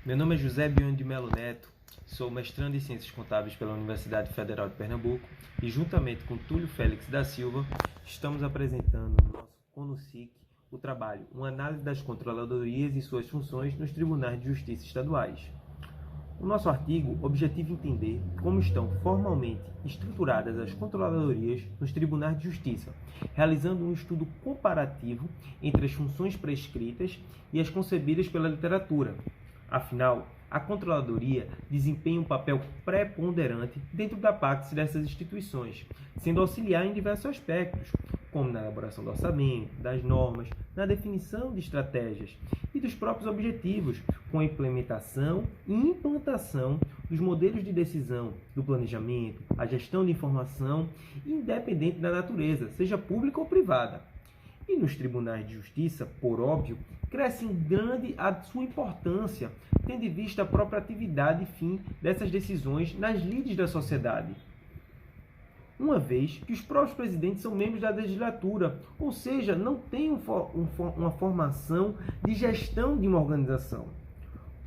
Meu nome é José Bione de Melo Neto, sou mestrando em Ciências Contábeis pela Universidade Federal de Pernambuco e, juntamente com Túlio Félix da Silva, estamos apresentando no nosso CONUSIC o trabalho Uma Análise das Controladorias e suas funções nos Tribunais de Justiça Estaduais. O nosso artigo objetiva entender como estão formalmente estruturadas as controladorias nos Tribunais de Justiça, realizando um estudo comparativo entre as funções prescritas e as concebidas pela literatura. Afinal, a controladoria desempenha um papel preponderante dentro da praxe dessas instituições, sendo auxiliar em diversos aspectos, como na elaboração do orçamento, das normas, na definição de estratégias e dos próprios objetivos, com a implementação e implantação dos modelos de decisão, do planejamento, a gestão de informação, independente da natureza, seja pública ou privada. E nos tribunais de justiça, por óbvio, cresce em grande a sua importância, tendo em vista a própria atividade e fim dessas decisões nas lides da sociedade. Uma vez que os próprios presidentes são membros da legislatura, ou seja, não têm uma formação de gestão de uma organização.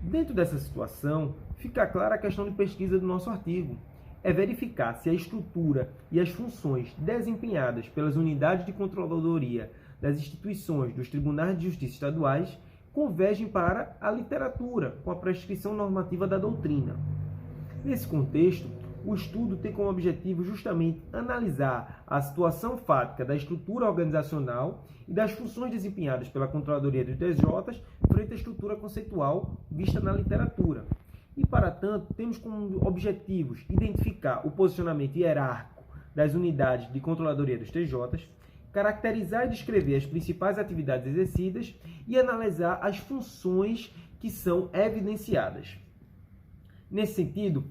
Dentro dessa situação, fica clara a questão de pesquisa do nosso artigo. É verificar se a estrutura e as funções desempenhadas pelas unidades de controladoria das instituições dos tribunais de justiça estaduais convergem para a literatura, com a prescrição normativa da doutrina. Nesse contexto, o estudo tem como objetivo justamente analisar a situação fática da estrutura organizacional e das funções desempenhadas pela Controladoria dos TJs frente à estrutura conceitual vista na literatura. E, para tanto, temos como objetivos identificar o posicionamento hierárquico das unidades de Controladoria dos TJs, caracterizar e descrever as principais atividades exercidas e analisar as funções que são evidenciadas. Nesse sentido,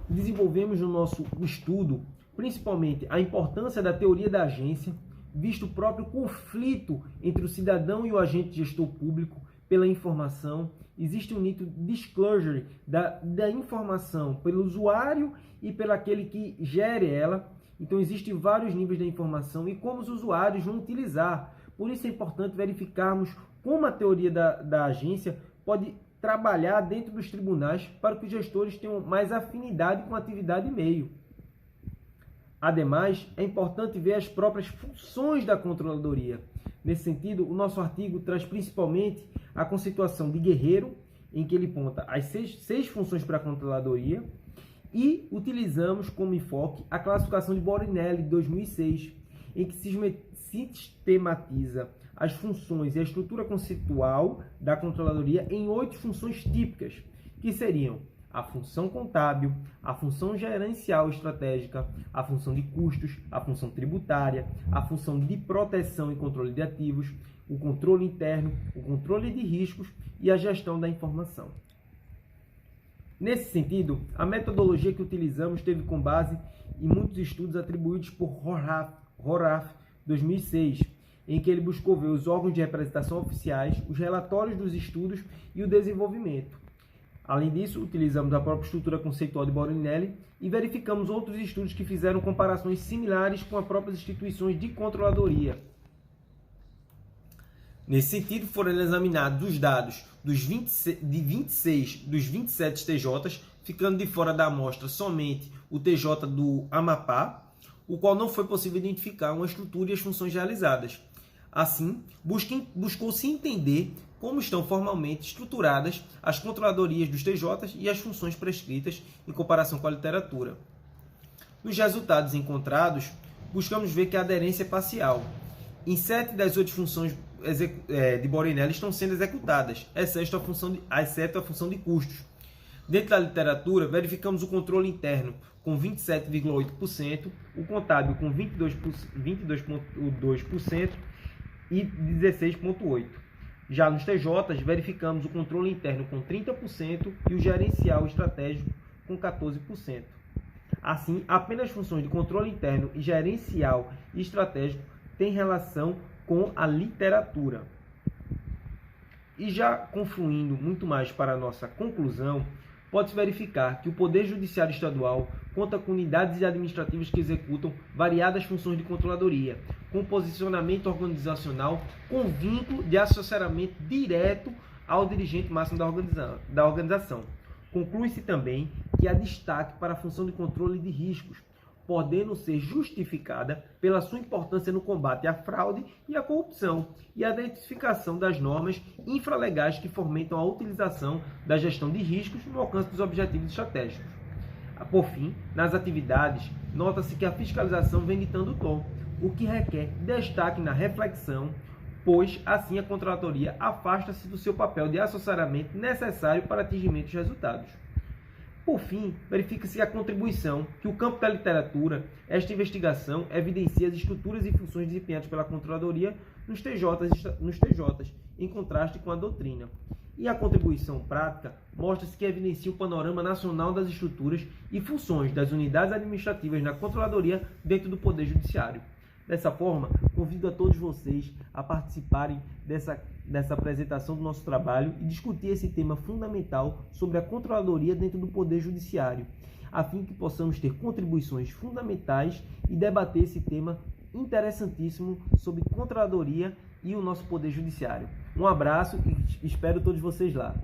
desenvolvemos no nosso estudo principalmente a importância da teoria da agência, visto o próprio conflito entre o cidadão e o agente gestor público pela informação. Existe um nítido disclosure da informação pelo usuário e pelo aquele que gere ela. Então, existem vários níveis da informação e como os usuários vão utilizar. Por isso é importante verificarmos como a teoria da agência pode trabalhar dentro dos tribunais para que os gestores tenham mais afinidade com a atividade e meio. Ademais, é importante ver as próprias funções da controladoria. Nesse sentido, o nosso artigo traz principalmente a conceituação de Guerreiro, em que ele aponta as seis funções para a controladoria, e utilizamos como enfoque a classificação de Borinelli, de 2006, em que sistematiza as funções e a estrutura conceitual da controladoria em 8 funções típicas, que seriam a função contábil, a função gerencial estratégica, a função de custos, a função tributária, a função de proteção e controle de ativos, o controle interno, o controle de riscos e a gestão da informação. Nesse sentido, a metodologia que utilizamos teve com base em muitos estudos atribuídos por Horvath, 2006, em que ele buscou ver os órgãos de representação oficiais, os relatórios dos estudos e o desenvolvimento. Além disso, utilizamos a própria estrutura conceitual de Borinelli e verificamos outros estudos que fizeram comparações similares com as próprias instituições de controladoria. Nesse sentido, foram examinados os dados dos 26 dos 27 TJs, ficando de fora da amostra somente o TJ do Amapá, o qual não foi possível identificar uma estrutura e as funções realizadas. Assim, buscou-se entender como estão formalmente estruturadas as controladorias dos TJs e as funções prescritas em comparação com a literatura. Nos resultados encontrados, buscamos ver que a aderência é parcial. Em 7 das 8 funções de Borinelli estão sendo executadas, exceto a função de custos. Dentro da literatura, verificamos o controle interno com 27,8%, o contábil com 22,2% e 16,8%. Já nos TJs, verificamos o controle interno com 30% e o gerencial estratégico com 14%. Assim, apenas as funções de controle interno e gerencial e estratégico têm relação com a literatura. E já confluindo muito mais para a nossa conclusão, pode-se verificar que o Poder Judiciário Estadual conta com unidades administrativas que executam variadas funções de controladoria, com posicionamento organizacional com vínculo de assessoramento direto ao dirigente máximo da organização. Conclui-se também que há destaque para a função de controle de riscos, podendo ser justificada pela sua importância no combate à fraude e à corrupção e a identificação das normas infralegais que fomentam a utilização da gestão de riscos no alcance dos objetivos estratégicos. Por fim, nas atividades, nota-se que a fiscalização vem ditando o tom, o que requer destaque na reflexão, pois assim a controladoria afasta-se do seu papel de assessoramento necessário para atingimento dos resultados. Por fim, verifica-se a contribuição que o campo da literatura, esta investigação evidencia as estruturas e funções desempenhadas pela controladoria nos TJs, em contraste com a doutrina. E a contribuição prática mostra-se que evidencia o panorama nacional das estruturas e funções das unidades administrativas na controladoria dentro do Poder Judiciário. Dessa forma, convido a todos vocês a participarem dessa apresentação do nosso trabalho e discutir esse tema fundamental sobre a controladoria dentro do Poder Judiciário, a fim que possamos ter contribuições fundamentais e debater esse tema interessantíssimo sobre controladoria e o nosso Poder Judiciário. Um abraço e espero todos vocês lá.